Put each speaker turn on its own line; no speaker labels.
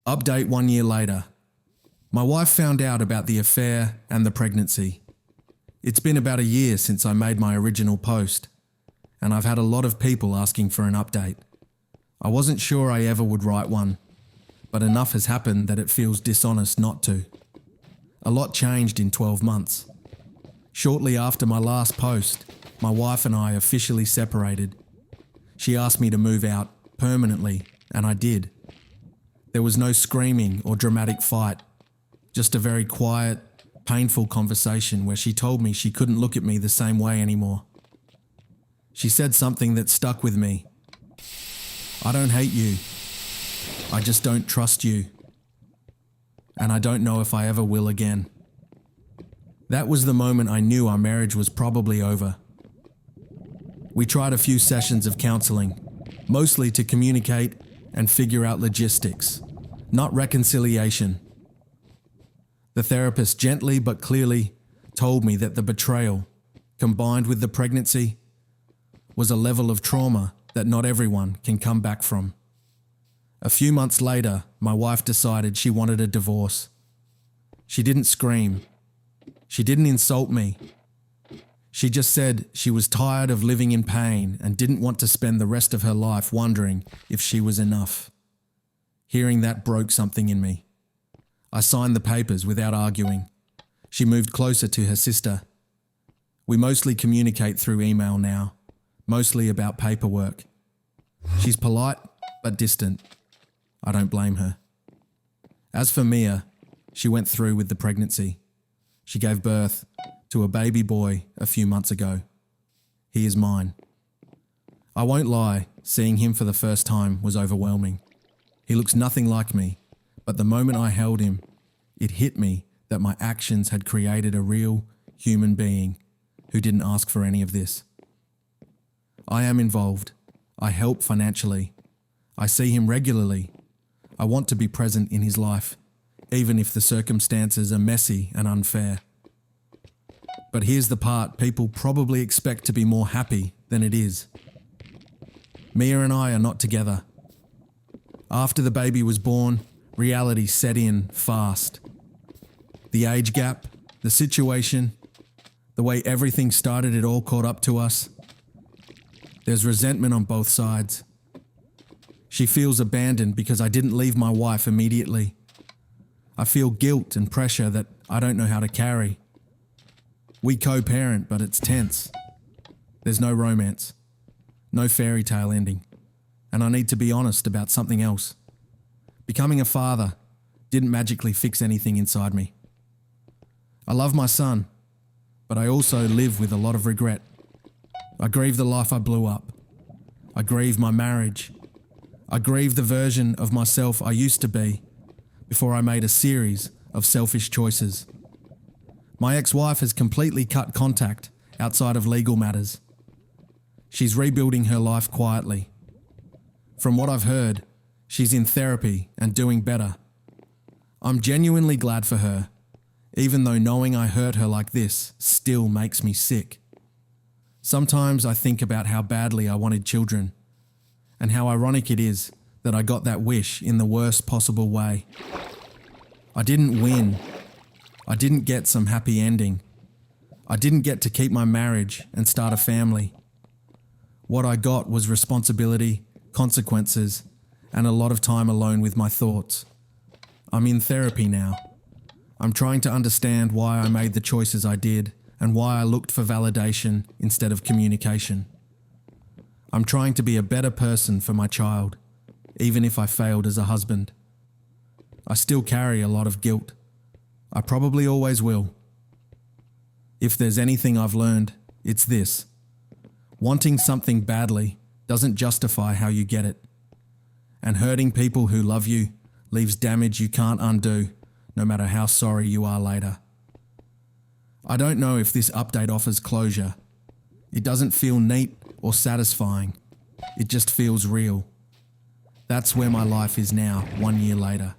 Update 1 year later. My wife found out about the affair and the pregnancy. It's been about a year since I made my original post, and I've had a lot of people asking for an update. I wasn't sure I ever would write one, but enough has happened that it feels dishonest not to. A lot changed in 12 months. Shortly after my last post, my wife and I officially separated. She asked me to move out permanently, and I did. There was no screaming or dramatic fight, just a very quiet, painful conversation where she told me she couldn't look at me the same way anymore. She said something that stuck with me. I don't hate you. I just don't trust you. And I don't know if I ever will again. That was the moment I knew our marriage was probably over. We tried a few sessions of counselling, mostly to communicate and figure out logistics, not reconciliation. The therapist gently but clearly told me that the betrayal, combined with the pregnancy, was a level of trauma that not everyone can come back from. A few months later, my wife decided she wanted a divorce. She didn't scream. She didn't insult me. She just said she was tired of living in pain and didn't want to spend the rest of her life wondering if she was enough. Hearing that broke something in me. I signed the papers without arguing. She moved closer to her sister. We mostly communicate through email now, mostly about paperwork. She's polite but distant. I don't blame her. As for Mia, she went through with the pregnancy. She gave birth to a baby boy a few months ago. He is mine. I won't lie, seeing him for the first time was overwhelming. He looks nothing like me, but the moment I held him, it hit me that my actions had created a real human being who didn't ask for any of this. I am involved. I help financially. I see him regularly. I want to be present in his life, even if the circumstances are messy and unfair. But here's the part people probably expect to be more happy than it is. Mia and I are not together. After the baby was born, reality set in fast. The age gap, the situation, the way everything started, it all caught up to us. There's resentment on both sides. She feels abandoned because I didn't leave my wife immediately. I feel guilt and pressure that I don't know how to carry. We co-parent, but it's tense. There's no romance, no fairy tale ending, and I need to be honest about something else. Becoming a father didn't magically fix anything inside me. I love my son, but I also live with a lot of regret. I grieve the life I blew up. I grieve my marriage. I grieve the version of myself I used to be before I made a series of selfish choices. My ex-wife has completely cut contact outside of legal matters. She's rebuilding her life quietly. From what I've heard, she's in therapy and doing better. I'm genuinely glad for her, even though knowing I hurt her like this still makes me sick. Sometimes I think about how badly I wanted children, and how ironic it is that I got that wish in the worst possible way. I didn't win. I didn't get some happy ending. I didn't get to keep my marriage and start a family. What I got was responsibility, consequences, and a lot of time alone with my thoughts. I'm in therapy now. I'm trying to understand why I made the choices I did and why I looked for validation instead of communication. I'm trying to be a better person for my child, even if I failed as a husband. I still carry a lot of guilt. I probably always will. If there's anything I've learned, it's this. Wanting something badly doesn't justify how you get it. And hurting people who love you leaves damage you can't undo, no matter how sorry you are later. I don't know if this update offers closure. It doesn't feel neat or satisfying. It just feels real. That's where my life is now, 1 year later.